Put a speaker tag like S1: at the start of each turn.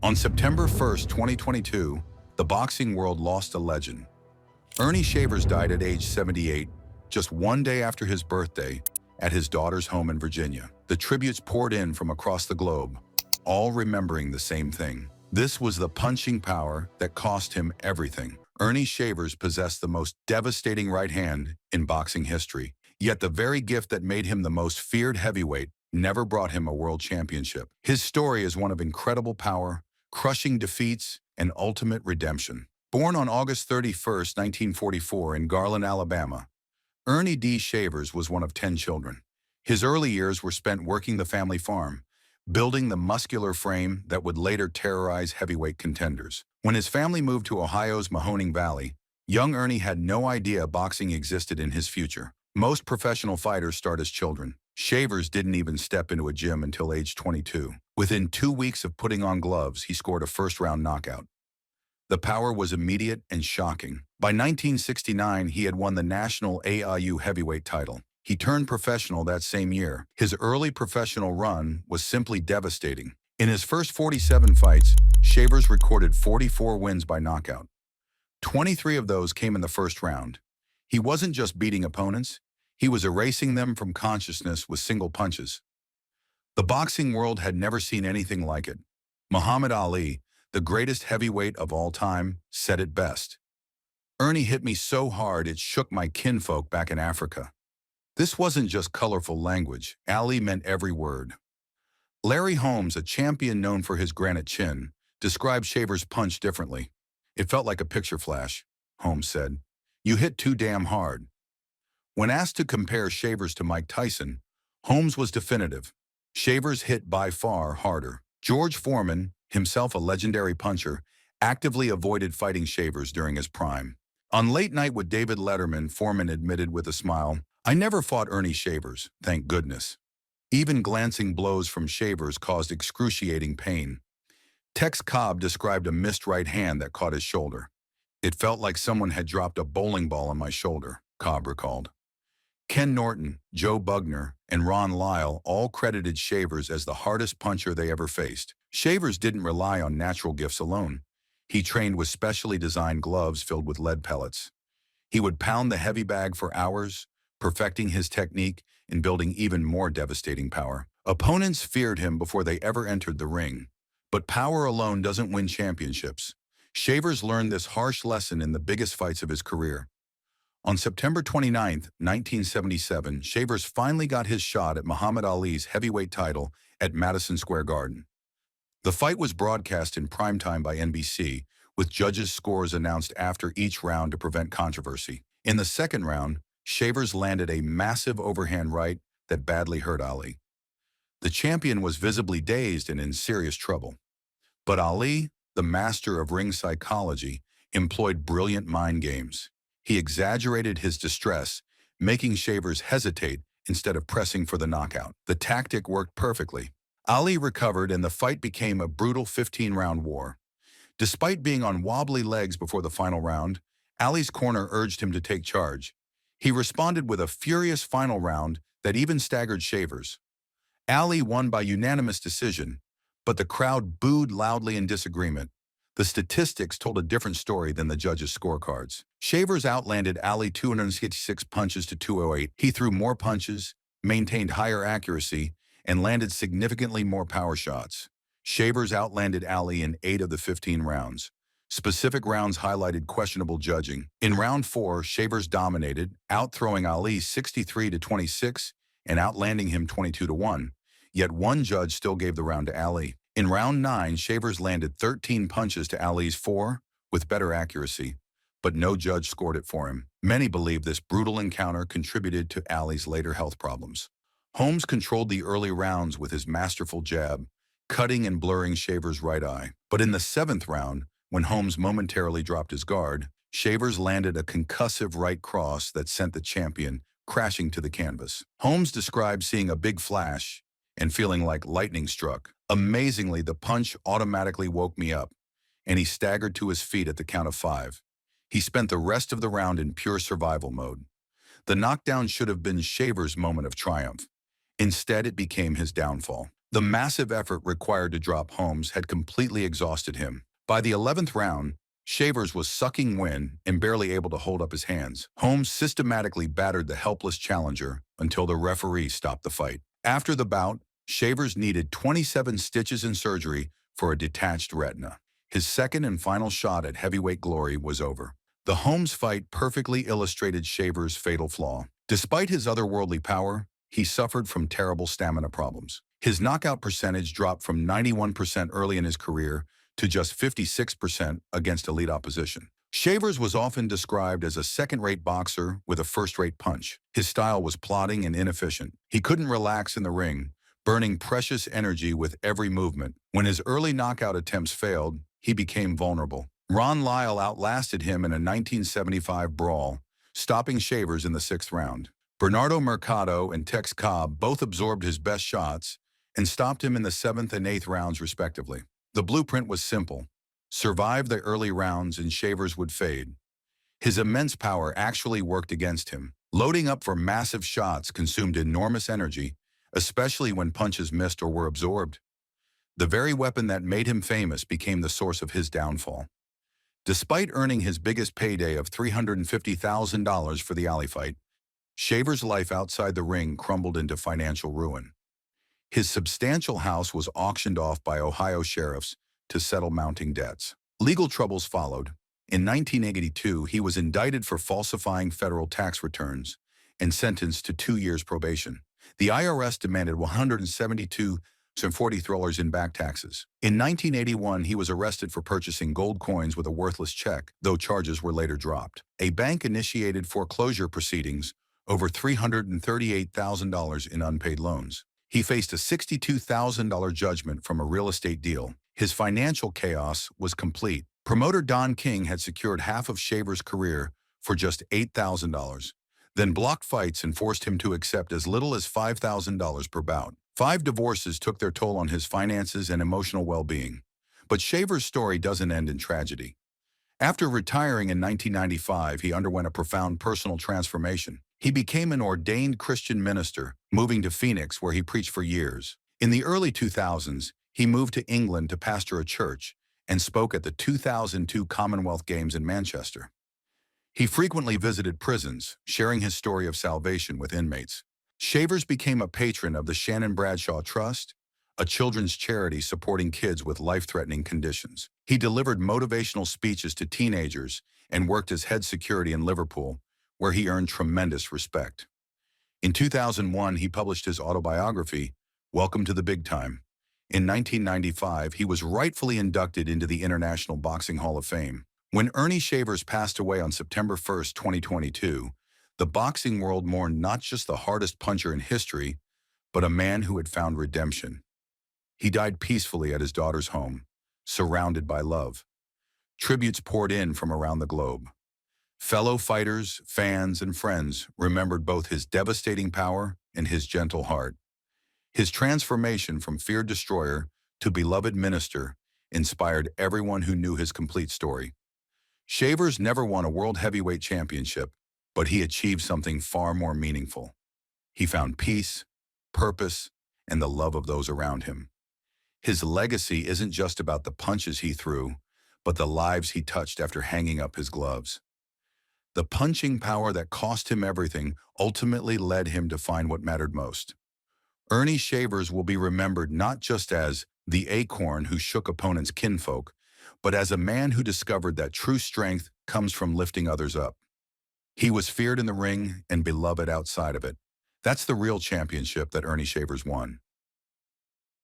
S1: On September 1st, 2022, the boxing world lost a legend. Earnie Shavers died at age 78, just one day after his birthday, at his daughter's home in Virginia. The tributes poured in from across the globe, all remembering the same thing. This was the punching power that cost him everything. Earnie Shavers possessed the most devastating right hand in boxing history, yet the very gift that made him the most feared heavyweight never brought him a world championship. His story is one of incredible power, crushing defeats, and ultimate redemption. Born on August 31st, 1944 in Garland, Alabama, Earnie D. Shavers was one of 10 children. His early years were spent working the family farm, building the muscular frame that would later terrorize heavyweight contenders. When his family moved to Ohio's Mahoning Valley, young Earnie had no idea boxing existed in his future. Most professional fighters start as children. Shavers didn't even step into a gym until age 22. Within 2 weeks of putting on gloves, he scored a first-round knockout. The power was immediate and shocking. By 1969, he had won the national AIU heavyweight title. He turned professional that same year. His early professional run was simply devastating. In his first 47 fights, Shavers recorded 44 wins by knockout. 23 of those came in the first round. He wasn't just beating opponents, he was erasing them from consciousness with single punches. The boxing world had never seen anything like it. Muhammad Ali, the greatest heavyweight of all time, said it best. "Earnie hit me so hard it shook my kinfolk back in Africa." This wasn't just colorful language. Ali meant every word. Larry Holmes, a champion known for his granite chin, described Shavers' punch differently. "It felt like a picture flash," Holmes said. "You hit too damn hard." When asked to compare Shavers to Mike Tyson, Holmes was definitive. Shavers hit by far harder. George Foreman, himself a legendary puncher, actively avoided fighting Shavers during his prime. On Late Night with David Letterman, Foreman admitted with a smile, "I never fought Earnie Shavers, thank goodness." Even glancing blows from Shavers caused excruciating pain. Tex Cobb described a missed right hand that caught his shoulder. "It felt like someone had dropped a bowling ball on my shoulder," Cobb recalled. Ken Norton, Joe Bugner, and Ron Lyle all credited Shavers as the hardest puncher they ever faced. Shavers didn't rely on natural gifts alone. He trained with specially designed gloves filled with lead pellets. He would pound the heavy bag for hours, perfecting his technique and building even more devastating power. Opponents feared him before they ever entered the ring. But power alone doesn't win championships. Shavers learned this harsh lesson in the biggest fights of his career. On September 29, 1977, Shavers finally got his shot at Muhammad Ali's heavyweight title at Madison Square Garden. The fight was broadcast in primetime by NBC, with judges' scores announced after each round to prevent controversy. In the second round, Shavers landed a massive overhand right that badly hurt Ali. The champion was visibly dazed and in serious trouble. But Ali, the master of ring psychology, employed brilliant mind games. He exaggerated his distress, making Shavers hesitate instead of pressing for the knockout. The tactic worked perfectly. Ali recovered and the fight became a brutal 15-round war. Despite being on wobbly legs before the final round, Ali's corner urged him to take charge. He responded with a furious final round that even staggered Shavers. Ali won by unanimous decision, but the crowd booed loudly in disagreement. The statistics told a different story than the judges' scorecards. Shavers outlanded Ali 266 punches to 208. He threw more punches, maintained higher accuracy, and landed significantly more power shots. Shavers outlanded Ali in 8 of the 15 rounds. Specific rounds highlighted questionable judging. In round 4, Shavers dominated, outthrowing Ali 63-26 and outlanding him 22-1. Yet one judge still gave the round to Ali. In round 9, Shavers landed 13 punches to Ali's 4, with better accuracy, but no judge scored it for him. Many believe this brutal encounter contributed to Ali's later health problems. Holmes controlled the early rounds with his masterful jab, cutting and blurring Shavers' right eye. But in the 7th round, when Holmes momentarily dropped his guard, Shavers landed a concussive right cross that sent the champion crashing to the canvas. Holmes described seeing a big flash and feeling like lightning struck. "Amazingly, the punch automatically woke me up, and he staggered to his feet at the count of 5. He spent the rest of the round in pure survival mode. The knockdown should have been Shavers' moment of triumph. Instead, it became his downfall. The massive effort required to drop Holmes had completely exhausted him. By the 11th round, Shavers was sucking wind and barely able to hold up his hands. Holmes systematically battered the helpless challenger until the referee stopped the fight. After the bout, Shavers needed 27 stitches and surgery for a detached retina. His second and final shot at heavyweight glory was over. The Holmes fight perfectly illustrated Shavers' fatal flaw. Despite his otherworldly power, he suffered from terrible stamina problems. His knockout percentage dropped from 91% early in his career to just 56% against elite opposition. Shavers was often described as a second-rate boxer with a first-rate punch. His style was plodding and inefficient. He couldn't relax in the ring, burning precious energy with every movement. When his early knockout attempts failed, he became vulnerable. Ron Lyle outlasted him in a 1975 brawl, stopping Shavers in the 6th round. Bernardo Mercado and Tex Cobb both absorbed his best shots and stopped him in the 7th and 8th rounds respectively. The blueprint was simple: survive the early rounds and Shavers would fade. His immense power actually worked against him. Loading up for massive shots consumed enormous energy, especially when punches missed or were absorbed. The very weapon that made him famous became the source of his downfall. Despite earning his biggest payday of $350,000 for the alley fight, Shavers' life outside the ring crumbled into financial ruin. His substantial house was auctioned off by Ohio sheriffs to settle mounting debts. Legal troubles followed. In 1982, he was indicted for falsifying federal tax returns and sentenced to 2 years probation. The IRS demanded $172.40 in back taxes. In 1981, he was arrested for purchasing gold coins with a worthless check, though charges were later dropped. A bank initiated foreclosure proceedings over $338,000 in unpaid loans. He faced a $62,000 judgment from a real estate deal. His financial chaos was complete. Promoter Don King had secured half of Shavers' career for just $8,000, then blocked fights and forced him to accept as little as $5,000 per bout. 5 divorces took their toll on his finances and emotional well-being. But Shavers' story doesn't end in tragedy. After retiring in 1995, he underwent a profound personal transformation. He became an ordained Christian minister, moving to Phoenix, where he preached for years. In the early 2000s, he moved to England to pastor a church and spoke at the 2002 Commonwealth Games in Manchester. He frequently visited prisons, sharing his story of salvation with inmates. Shavers became a patron of the Shannon Bradshaw Trust, a children's charity supporting kids with life-threatening conditions. He delivered motivational speeches to teenagers and worked as head security in Liverpool, where he earned tremendous respect. In 2001, he published his autobiography, Welcome to the Big Time. In 1995, he was rightfully inducted into the International Boxing Hall of Fame. When Earnie Shavers passed away on September 1, 2022, the boxing world mourned not just the hardest puncher in history, but a man who had found redemption. He died peacefully at his daughter's home, surrounded by love. Tributes poured in from around the globe. Fellow fighters, fans, and friends remembered both his devastating power and his gentle heart. His transformation from feared destroyer to beloved minister inspired everyone who knew his complete story. Shavers never won a world heavyweight championship, but he achieved something far more meaningful. He found peace, purpose, and the love of those around him. His legacy isn't just about the punches he threw, but the lives he touched after hanging up his gloves. The punching power that cost him everything ultimately led him to find what mattered most. Earnie Shavers will be remembered not just as the acorn who shook opponents' kinfolk, but as a man who discovered that true strength comes from lifting others up. He was feared in the ring and beloved outside of it. That's the real championship that Earnie Shavers won.